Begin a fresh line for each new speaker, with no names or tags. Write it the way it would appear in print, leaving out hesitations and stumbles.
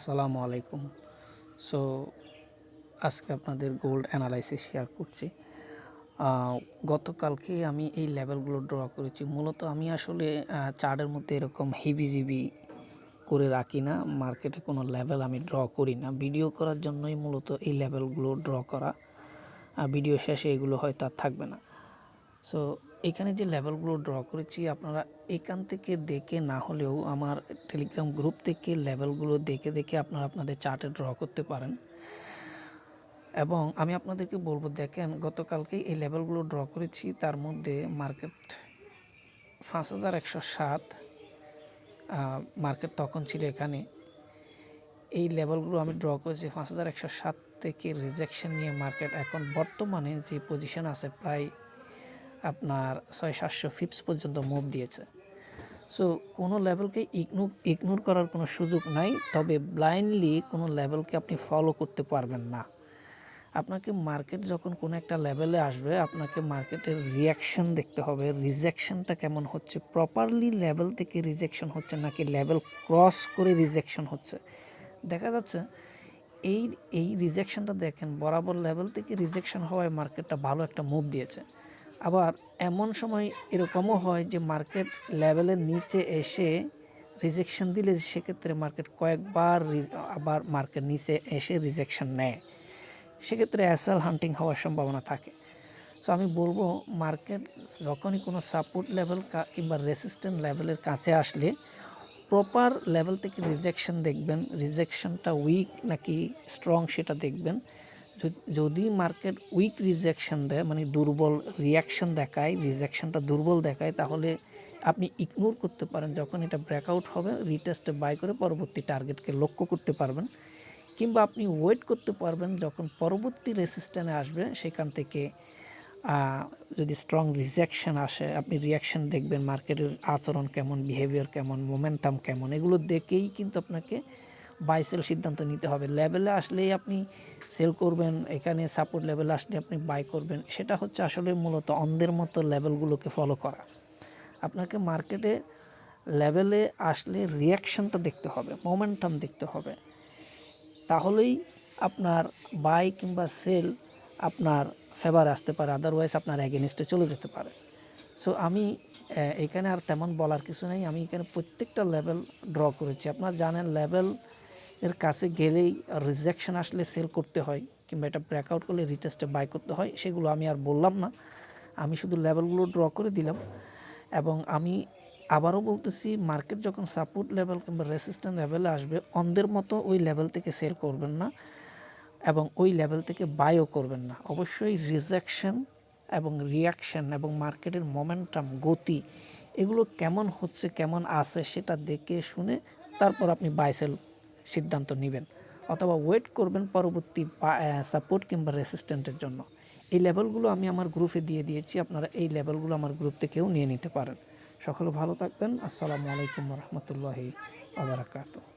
আসসালামু আলাইকুম। সো আজকে আপনাদের গোল্ড অ্যানালাইসিস শেয়ার করছি। গতকালকে আমি এই লেভেলগুলো ড্র করেছি। মূলত আমি আসলে চার্টের মধ্যে এরকম হেভিজিবি করে রাখি না, মার্কেটে কোনো লেভেল আমি ড্র করি না। ভিডিও করার জন্যই মূলত এই লেভেলগুলো ড্র করা। ভিডিও শেষে এগুলো হয়তো আর থাকবে না। সো এখানে যে লেভেলগুলো ড্র করেছি আপনারা এখান থেকে দেখে না হলেও আমার টেলিগ্রাম গ্রুপ থেকে লেভেলগুলো দেখে আপনারা আপনাদের চার্টে ড্র করতে পারেন। এবং আমি আপনাদেরকে বলবো, দেখেন গতকালকে এই লেভেলগুলো ড্র করেছি, তার মধ্যে মার্কেট 5107 মার্কেট তখন ছিল এখানে। এই লেভেলগুলো আমি ড্র করেছি 5107 থেকে রিজেকশন নিয়ে মার্কেট এখন বর্তমানে যে পজিশন আছে প্রায় আপনার 600-700 ফিপস পর্যন্ত মুভ দিয়েছে। সো কোনো লেভেলকে ইগনোর করার কোনো সুযোগ নাই, তবে ব্লাইন্ডলি কোনো লেভেলকে আপনি ফলো করতে পারবেন না। আপনাকে মার্কেট যখন কোনো একটা লেভেলে আসবে, আপনাকে মার্কেটের রিয়াকশন দেখতে হবে, রিজেকশনটা কেমন হচ্ছে, প্রপারলি লেভেল থেকে রিজেকশন হচ্ছে নাকি লেভেল ক্রস করে রিজেকশন হচ্ছে। দেখা যাচ্ছে এই রিজেকশনটা দেখেন, বরাবর লেভেল থেকে রিজেকশন হওয়ায় মার্কেটটা ভালো একটা মুভ দিয়েছে। আবার এমন সময় এরকমও হয় যে মার্কেট লেভেলের নিচে এসে রিজেকশন দিলে সেক্ষেত্রে মার্কেট কয়েকবার আবার মার্কেট নিচে এসে রিজেকশন নেয়, সেক্ষেত্রে অ্যাসেল হান্টিং হওয়ার সম্ভাবনা থাকে। সো আমি বলবো, মার্কেট যখনই কোনো সাপোর্ট লেভেল কিংবা রেসিস্ট্যান্ট লেভেলের কাছে আসলে প্রপার লেভেল থেকে রিজেকশন দেখবেন, রিজেকশনটা উইক নাকি স্ট্রং সেটা দেখবেন। যদি মার্কেট উইক রিজেকশন দেয়, মানে দুর্বল রিয়াকশন দেখায়, রিজেকশনটা দুর্বল দেখায়, তাহলে আপনি ইগনোর করতে পারেন। যখন এটা ব্রেকআউট হবে রিটেস্টে বাই করে পরবর্তী টার্গেটকে লক্ষ্য করতে পারবেন, কিংবা আপনি ওয়েট করতে পারবেন যখন পরবর্তী রেসিস্ট্যান্সে আসবে সেখান থেকে যদি স্ট্রং রিজেকশন আসে, আপনি রিয়াকশন দেখবেন, মার্কেটের আচরণ কেমন, বিহেভিয়ার কেমন, মোমেন্টাম কেমন, এগুলো দেখেই কিন্তু আপনাকে বাই সেল সিদ্ধান্ত নিতে হবে। লেভেলে আসলেই আপনি সেল করবেন, এখানে সাপোর্ট লেভেলে আসলে আপনি বাই করবেন, সেটা হচ্ছে আসলে মূলত অন্ধের মতো লেভেলগুলোকে ফলো করা। আপনাকে মার্কেটে লেভেলে আসলে রিয়াকশনটা দেখতে হবে, মোমেন্টাম দেখতে হবে, তাহলেই আপনার বাই কিংবা সেল আপনার ফেভারে আসতে পারে, আদারওয়াইজ আপনার এগেনস্টে চলে যেতে পারে। সো আমি এখানে আর তেমন বলার কিছু নেই। আমি এখানে প্রত্যেকটা লেভেল ড্র করেছি। আপনারা জানেন লেভেল এর কাছে গেলেই রিজেকশন আসলে সেল করতে হয়, কিংবা এটা ব্রেকআউট করলে রিটেস্টে বাই করতে হয়, সেগুলো আমি আর বললাম না। আমি শুধু লেভেলগুলো ড্র করে দিলাম। এবং আমি আবারও বলতেছি, মার্কেট যখন সাপোর্ট লেভেল কিংবা রেসিস্ট্যান্ট লেভেলে আসবে, অন্ধের মতো ওই লেভেল থেকে সেল করবেন না এবং ওই লেভেল থেকে বাইও করবেন না। অবশ্যই রিজেকশন এবং রিয়াকশন এবং মার্কেটের মোমেন্টাম, গতি, এগুলো কেমন হচ্ছে, কেমন আছে সেটা দেখে শুনে তারপর আপনি বাই সেল সিদ্ধান্ত নেবেন, অথবা ওয়েট করবেন পরবর্তী সাপোর্ট কিংবা রেসিস্ট্যান্টের জন্য। এই লেভেলগুলো আমি আমার গ্রুপে দিয়ে দিয়েছি, আপনারা এই লেভেলগুলো আমার গ্রুপ থেকেও নিয়ে নিতে পারেন। সকলে ভালো থাকবেন। আসসালামু আলাইকুম রহমতুল্লাহি ওয়া বারাকাতুহু।